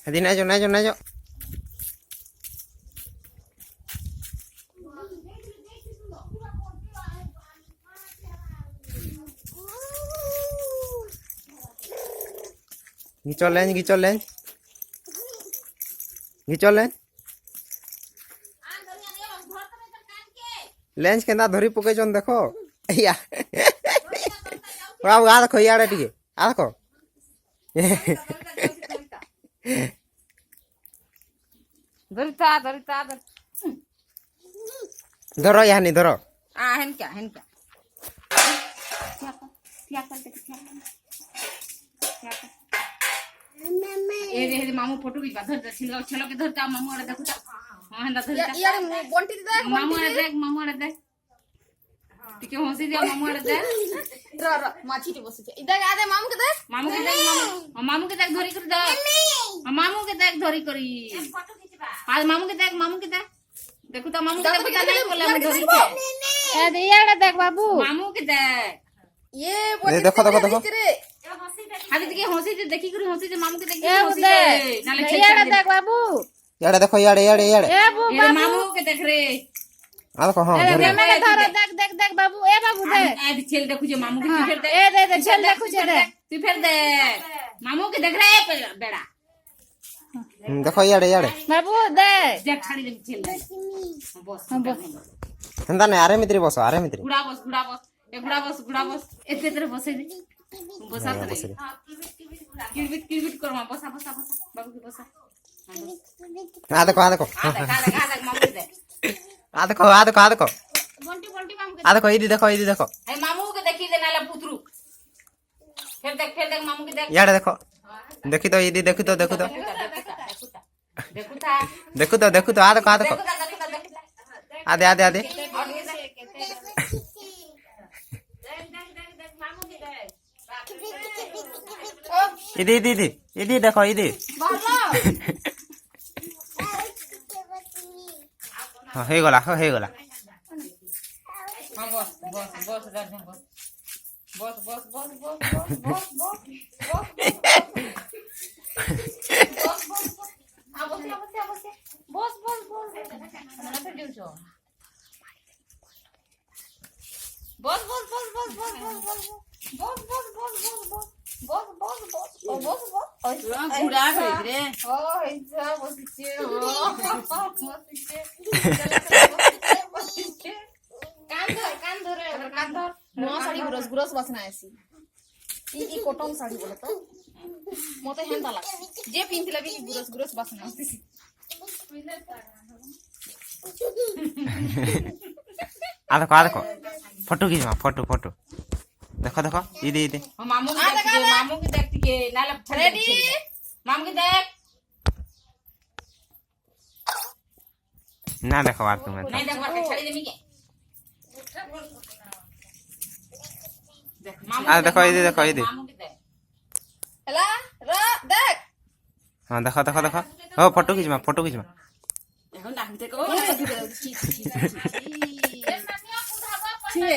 Hadi najo najo najo. Gicolen gicolen. Gicolen. Lens के ना धरी पके चन देखो या बाबू आ देखो यार टिके आ देखो धरता धरता धरो यानी धरो हेन क्या ये मामू फोटो की धर छिलो छलो के धरता मामू अरे देखो हां हंदा धरता यार बंटी दे मामू अरे देख टिके हंसी दे मामू अरे देख र माछी टे बसे इधर आ दे मामू के देख मामू के देख धरी कर दे मामू के देख धरी करी फोटो खींचबा आज मामू के देख देखो तो मामू के देख पता नहीं बोले मैं धरी के ए दे यार देख बाबू मामू के देख ये देखो अभी देखिए हंसी से देखी करी हंसी से मामू के देखी हंसी से नाले छेड़ देख बाबू याड़े देखो याड़े ए मामू के देख रे आ देखो हां धर देख बाबू ए बाबू दे ए छेल देखु जे मामू के फिर दे ए दे छेल देखु जे दे तू फिर दे मामू के देख रे बेड़ा देखो याड़े बाबू दे देख खाली दे छेल दे बस हंदा ने आरे मित्री बस गुड़ा बस गुड़ा बस एते तेरे बसे दे बसा रे किरबिट कर बसा बाबू के बसा आ देखो देख मामू के दे आ देखो बंटी मामू के आ देखो इदी देखो ए मामू के देखी दे नाले पुतरू फिर देख मामू के देख याड़े देखो देखी तो इदी देखी तो देखो तो आ देखो आ दे इदी देखो इदी हे गला हां बस गुड़ा रे ओ इजा बसिचे कान धर नवा साड़ी गुरस वासना आसी ई कॉटन साड़ी बोले तो मते हेंता लाग जे पिनथिला भी गुरस वासना आसी आ देखो फोटो खींच फोटो देखो इदी मामू के देख के नाले रेडी मामू के देख ना देखो बात तुम नहीं देख बात छड़ी देमी के देख मामू आ देखो इदी मामू के देख हला र देख हां देखो हो फोटो खींच এখন ডাক দিতে কো ঠিক